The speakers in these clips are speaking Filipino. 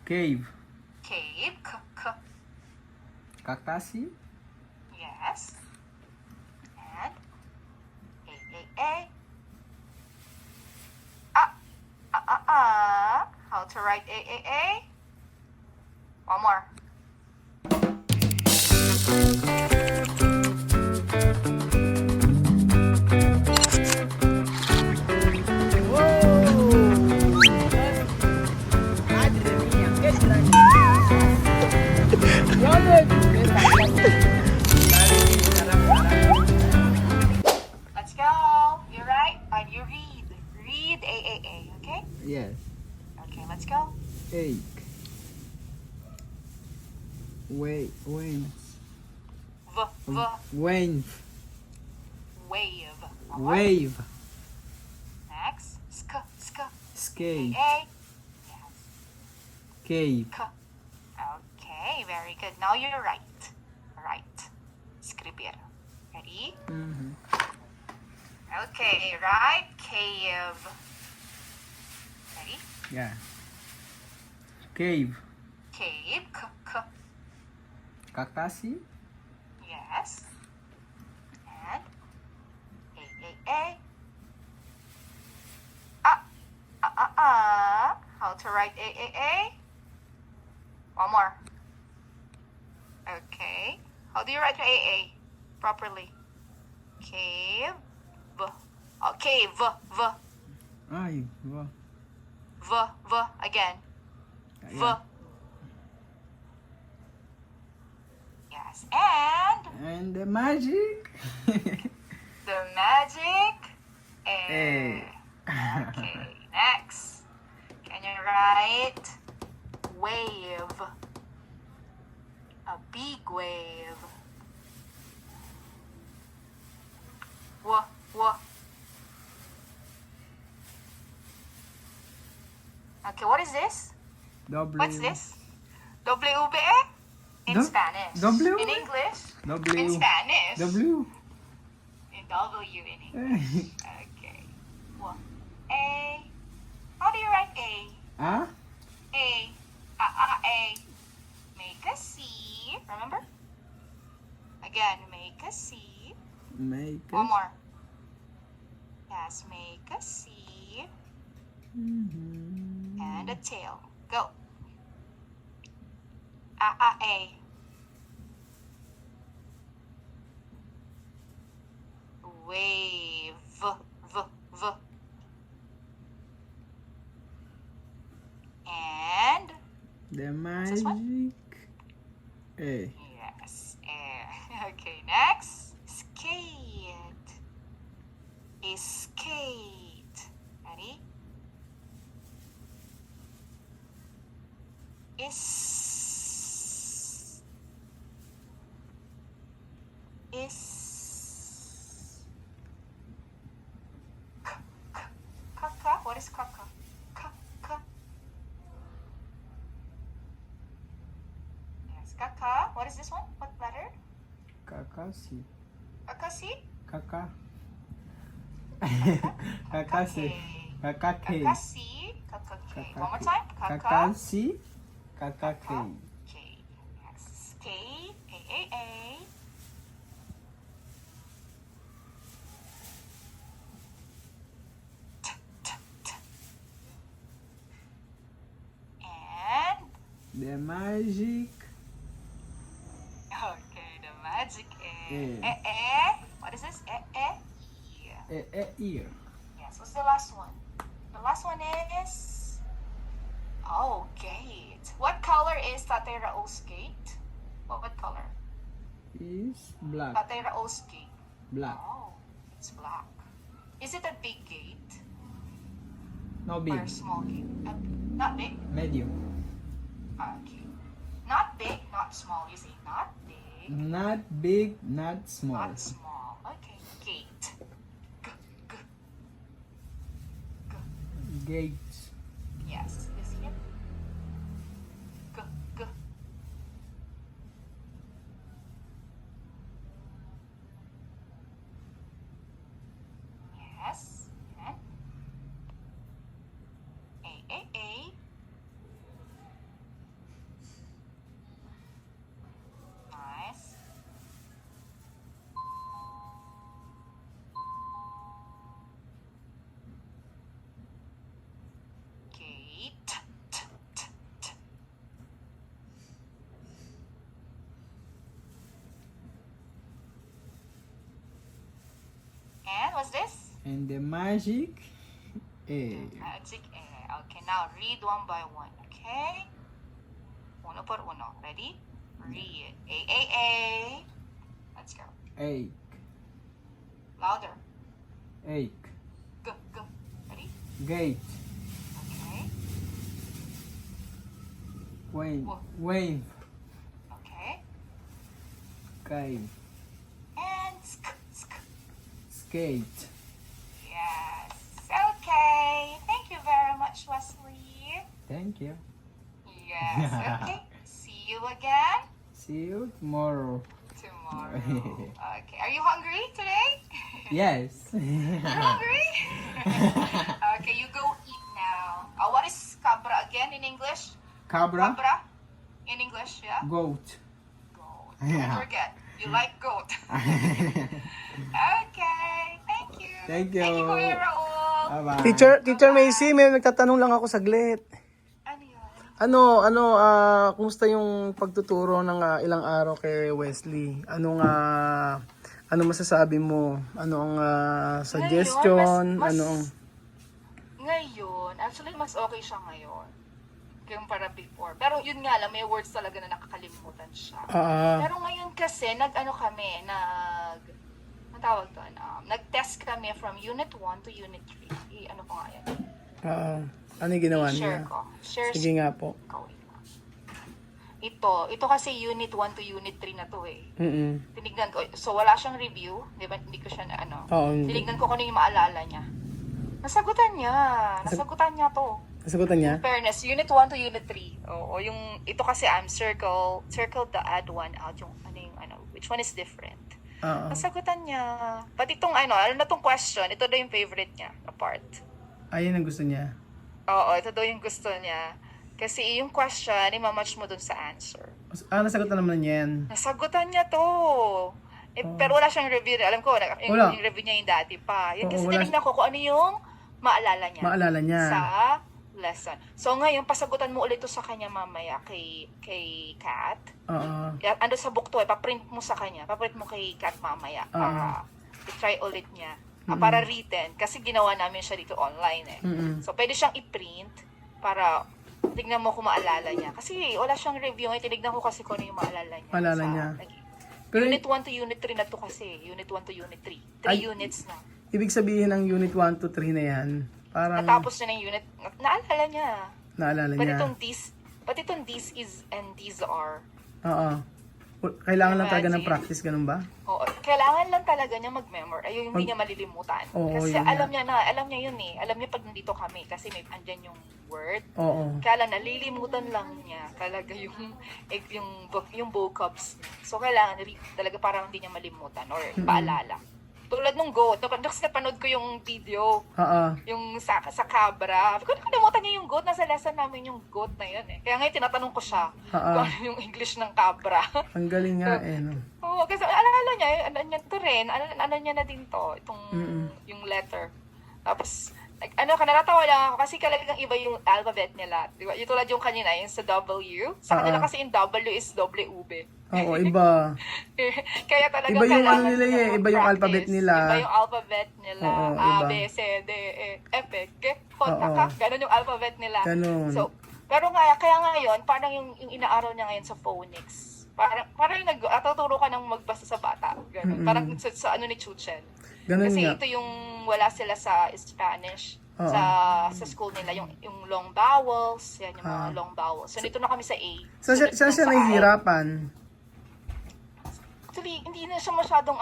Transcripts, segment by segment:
Cave. Cave. Kakasi. Yes. And A. How to write A? One more. Let's go. You write and you read. Read A. Okay? Yes. Okay, let's go. Ache. Wave. V. Wave. Wave. One more. Wave. Next. Skate. A. Yes. Cave. Okay, very good. Now you're right. Right. Scribir. Ready? Mm-hmm. Okay, right. Cave. Ready? Yeah. Cave. Cave. Kakasi. Yes. And A. How to write A? One more. Okay. How do you write A properly? Cave. Okay, V. Ay, wow. V. Again. V. Yeah. Yes. And And the magic. the magic A. A. Okay, next. Can you write wave? A big wave. W. Okay, what is this? W. What's this? WBE? In Du- Spanish. W? In English? W. In Spanish. W. In W in English. Okay. A. How do you write A? Ah? A. Make a C. Remember? Again, make a C. Make One it. more. Yes, make a C. Mm-hmm. And a tail. Go. A. Wave. V. And The this one? magic. A. yes, A. Okay, next. Skate. Skate. Ready? Kaka. What is kaka? Kaka. Yes, kaka. What is this one? What letter? Kakasi. Kakasi? Kaka. Kakasi. Kakake. Kakasi. Kakake. One more time. Kaka. Kakasi. Kakake. K. Yes. K. A. T. And The magic. okay, the magic A. What is this? Ear. Yes. What's the last one? The last one is gate. What color is Tatay Raul's gate? What color? Is black. Tatay Raul's gate. Black. Oh, it's black. Is it a big gate No or big. a small gate? Not big. Medium. Okay. Not big, not small. You say not big, Not big, not small. not small. Okay. Gate. G. Gate. Yes. Is here. G. Yes. And A. was this? And the magic A. Magic A. Okay, now read one by one. Okay? Uno por uno. Ready? Read. A. Let's go. Ache. Louder. Ache. G. Ready? Gate. Okay. Wave. Whoa. Wave. Okay. Cave. And Skate. yes. Okay. Thank you very much, Wesley. Thank you. Yes. Okay. See you again See you tomorrow. tomorrow. Okay. Are you hungry today? Yes. You're hungry? Okay, you go eat now. What is cabra again in English? Cabra. Cabra in English, yeah? Goat. Goat. Yeah. Don't forget, you like goat. Okay, thank you. Thank you. Thank you, Kuya Raul. Bye-bye. Teacher Macy, may nagtatanong lang ako saglit. Ano yun? Kumusta yung pagtuturo ng ilang araw kay Wesley? Ano masasabi mo? Ano ang suggestion? Ngayon, actually, mas okay siya ngayon. Kumpara before. Pero yun nga lang, may words talaga na nakakalimutan siya. Pero ngayon kasi, ang tawag doon, nag-test kami from Unit 1 to Unit 3. Ano ko nga yan? Ano yung ginawa Share niya? ko. Share Sige nga po. ko. Ito kasi Unit 1 to Unit 3 na to eh. Tinignan ko. So, wala siyang review. Di ba? Hindi ko siya na ano. Oo, hindi. Tinignan ko kung ano yung maalala niya. Nasagutan niya. Nasagutan niya to. Nasagutan niya? Fairness, Unit 1 to Unit 3. Oo, ito kasi circle the add one out. Yung which one is different. Oo. Nasagutan niya. Pati itong na tong question, ito daw yung favorite niya, na part. Ayun ang gusto niya. Oo, ito daw yung gusto niya. Kasi yung question, imamatch mo dun sa answer. Nasagutan naman niya yan. Nasagutan niya to. Pero wala siyang review. Alam ko, Wala. yung review niya yung dati pa. Yan Oo, kasi wala. tinignan ko kung ano yung maalala niya. Maalala niya. Sa lesson. So ngayon, pasagutan mo ulit to sa kanya mamaya kay Kat. Oo. Ando sa book to, paprint mo sa kanya. Paprint mo kay Kat mamaya. Para i-try ulit niya. Para written. Kasi ginawa namin siya dito online eh. So pwede siyang i-print para tignan mo kung maalala niya. Kasi wala siyang review. Ngayon, tinignan ko kasi kung ano yung maalala niya. Maalala niya. Pero, Unit 1 to Unit 3 na to kasi. Unit 1 to Unit 3. 3 units na. ibig sabihin ng Unit 1 to 3 na yan, parang Natapos niya ng unit. Naalala niya. naalala Pati niya. itong this is and these are. Oo. Kailangan lang talaga ng Imagine. practice, ganun ba? Oo, kailangan lang talaga niya mag-memor. Ayun, hindi niya malilimutan. Oo, Kasi yun alam nga. alam niya yun eh. Alam niya pag nandito kami kasi may andyan yung word. Oo. Kaya lang, nalilimutan lang niya talaga yung vocabs. So, kailangan talaga parang hindi niya malimutan or paalala. Tulad nung goat. Kasi napanood ko yung video, Oo. yung sa cabra. Kung nakalimutan niya yung goat, nasa lesson namin yung goat na yun eh. Kaya ngayon, tinatanong ko siya kung ano yung English ng cabra. Ang galing nga no. Oo, kasi alala niya, to rin, ano niya na din to, itong, yung letter. Tapos, natawa lang ako kasi talagang iba yung alphabet nila. Di ba? Yung tulad yung kanina, yung sa W. Sa kanila kasi yung W is WB. Oo, iba. Kaya talaga Iba yung kailangan ano nila niya eh, iba yung mag-practice. alphabet nila. Iba yung alphabet nila. Oo, A, iba. B, C, D, E, F, G, H, Oo. K. Ganon yung alphabet nila. Ganun. So, pero kaya ngayon, parang yung inaaral niya ngayon sa phonics. Parang natuturo ka ng magbasa sa bata. Ganun. Parang sa ano ni Chuchen. Ganun Kasi nga. ito yung wala sila sa Spanish. Oo. Sa school nila, yung long vowels, yan yung mga long vowels. So, dito na kami sa A. Saan siya sa I. nahihirapan? Actually, hindi na siya masyadong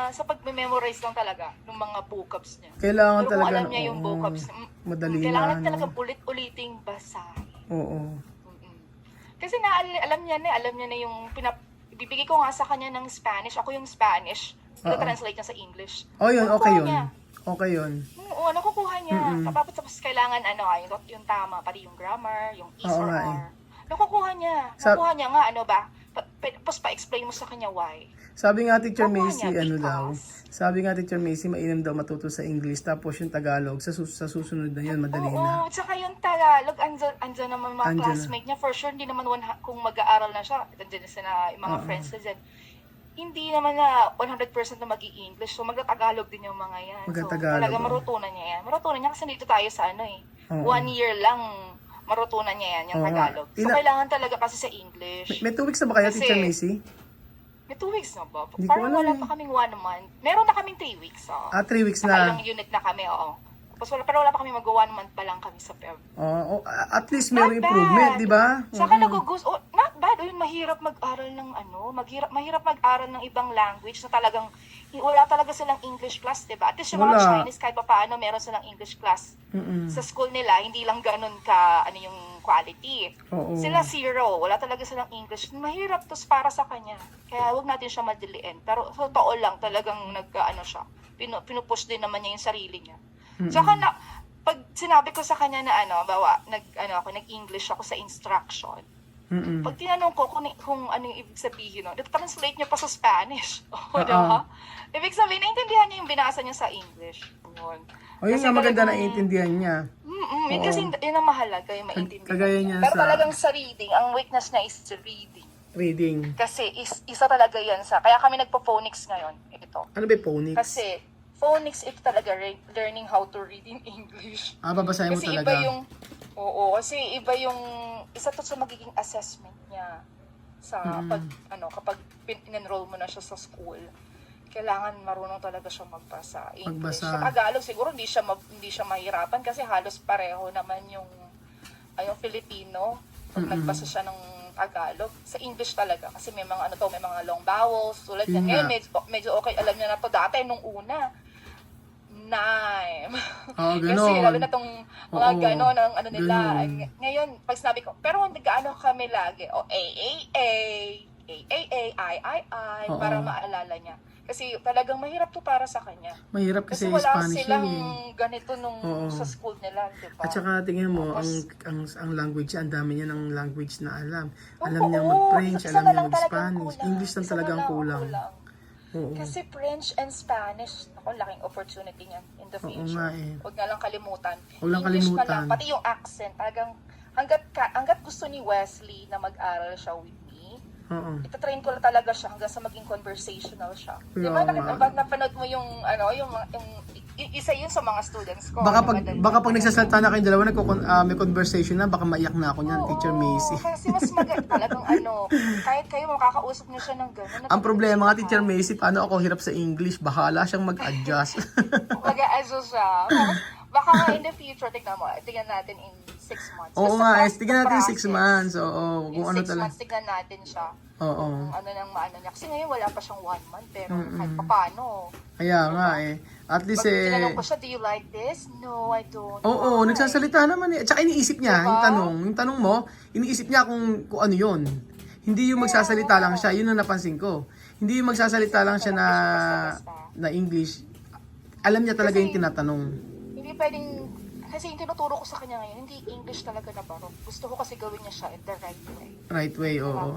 sa pag-memorize lang talaga ng mga vocabs niya. Kailangan Pero kung talaga. alam niya yung oo, vocabs, madali kailangan na. talaga ulit-uliting basahin. Oo. Kasi alam niya na yung ibibigay ko nga sa kanya ng Spanish. Ako yung Spanish. Translate niya sa English. Oh, yun. Nakukuha Okay yun. niya. Okay yun. Oo, nakukuha niya. Tapos kailangan yung tama, pati yung grammar, yung is Oo or nga eh. are. Nakukuha niya. Nakukuha niya nga, tapos pa-explain mo sa kanya why. Sabi nga Teacher Nakuha Macy, niya daw. because- Sabi nga Teacher Macy, mainam daw matuto sa English. Tapos yung Tagalog, sa susunod na yun, madali na. Oo, tsaka yung Tagalog, andyan naman mga Andyan classmate niya. For sure, hindi naman kung mag-aaral na siya, andyan na sila, yung mga friends na dyan. hindi naman na 100% na mag-i-English. So, magta-Tagalog din yung mga yan. Magta-Tagalog, So, talaga oh. marutunan niya yan. Marutunan niya kasi dito tayo sa ano eh. Oo. 1 year lang marutunan niya yan, yung Oo nga. Tagalog. So, kailangan talaga kasi sa English. May 2 weeks na ba kayo, Kasi- Teacher Macy? May 2 weeks na ba? Hindi ko Parang alam wala eh. pa kaming 1 month. Meron na kaming 3 weeks. Oh. 3 weeks Ilang na. unit na kami, oo. Tapos pero wala pa kami mag-1 month pa lang kami sa Feb. Oh, at least mayroong Not improvement, bad. di ba? Saka nagugusto, not bad. Ayun, mahirap mag-aral ng mahirap mag-aral ng ibang language na talagang wala talaga silang English class, 'di ba? At least yung mga Wala. Chinese kahit paano meron silang English class. Mm-mm. Sa school nila, hindi lang ganun ka yung quality. Oo. Sila 0, wala talaga silang English. Mahirap to para sa kanya. Kaya wag natin siya madiliin. Pero totoo lang talagang siya. Pinupush din naman niya yung sarili niya. Tsaka pag sinabi ko sa kanya na nag-English ako sa instruction. Mm-mm. Pag tinanong ko kung ano yung ibig sabihin, translate niya pa sa Spanish. O, Oo. diba? Ibig sabihin, naintindihan niya yung binasa niya sa English. Yun. O yun Kasi nga, maganda na talagang- intindihan niya. Yun kasi yun ang mahalaga, yung maintindihan. Kagaya niya Pero sa- talagang sa reading, ang weakness niya is reading. Reading. Kasi isa talaga yan kaya kami nagpo-phonics ngayon. Ito. Ano ba yung phonics? Kasi phonics, ito talaga learning how to read in English. Babasahin mo Kasi talaga. kasi iba yung, isa to sa magiging assessment niya sa kapag in-enroll mo na siya sa school. Kailangan marunong talaga siya magbasa. English. Magbasa. Sa Tagalog, siguro hindi siya mahirapan kasi halos pareho naman yung Filipino. Pag nagbasa siya ng Tagalog, sa English talaga. Kasi may mga may mga long vowels, tulad yan. Yun Ngayon, nga. medyo okay, alam niya na to dati, nung una. Nine. Oo, Kasi ganon. lalo na tong mga Oo, ganon ang nila. ganon. Ngayon, pag sinabi ko, pero nag-ano kami lagi, AAA, I, Oo. para maalala niya. Kasi talagang mahirap to para sa kanya. Mahirap kasi Kasi wala Spanish silang yun eh. ganito Oo. sa school nila, di ba? At saka tingnan mo, Tapos- ang language, ang dami niya ng language na alam. Alam Oo, niya mag-French, isa alam na niya lang talagang mag-Spanish. kulang. English lang Isa na talagang lang ang kulang. Oo. Kasi French and Spanish, laking opportunity niyan in the Oo future. nga eh. Huwag nga lang kalimutan. Huwag lang English na kalimutan. lang, pati yung accent, talagang hanggat gusto ni Wesley na mag-aral siya with me, Oo. itatrain ko na talaga siya hanggang sa maging conversational siya. Di ba, Yeah. napanood mo yung isa yun sa mga students ko. Baka na pag madali- baka pag nagsasalita na kayong dalawa, may conversation na, baka maiyak na ako niyan, Teacher Macy. Kasi mas talagang kahit kayo makakausap niyo siya ng gano'n. Ang problema nga, Teacher Macy, paano ako hirap sa English? Bahala siyang mag-adjust. Mag-a-adjust siya. Baka nga in the future, tignan natin in 6 months. Oo Basta nga, trust tignan the natin process. 6 months. Oo, In kung ano 6 talaga. months, tignan natin siya. Oo. Kung ano niya. Kasi ngayon wala pa siyang 1 month, pero kahit paano. Kaya nga eh. At Pag least tinanong eh. ko siya, do you like this? No, I don't. Oo, Why? nagsasalita naman eh. At saka iniisip niya, Diba? yung tanong mo, iniisip niya kung ano yun. Hindi yung magsasalita lang siya, yun ang napansin ko. Hindi yung magsasalita lang siya na English. Alam niya talaga yung tinatanong. Hindi pwedeng, kasi yung tinuturo ko sa kanya ngayon, hindi English talaga na baro. Gusto ko kasi gawin niya siya in the right way. Right way, oo.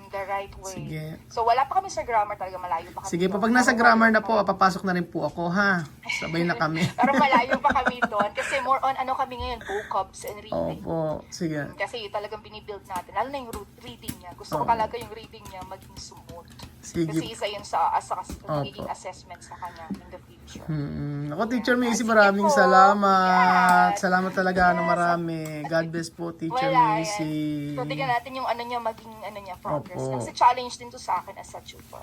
The right way. Sige. So, wala pa kami sa grammar talaga, malayo pa kami. Sige, doon. pag nasa Pero grammar na po, papasok na rin po ako, ha? Sabay na kami. Pero malayo pa kami doon. Kasi more on kami ngayon, vocabs and reading. Opo, sige. Kasi talagang binibuild natin. Lalo na yung reading niya. Gusto ko talaga yung reading niya maging smooth. Sige. Kasi isa yun sa magiging assessment sa kanya in the future. Ako, Teacher Macy, Sige maraming po. salamat. Yes. Salamat talaga ng Yes. marami. God bless po, Teacher Wala Macy. yan. So, tignan natin yung niya, maging progress. Opo. Kasi challenge din to sa akin as a tutor.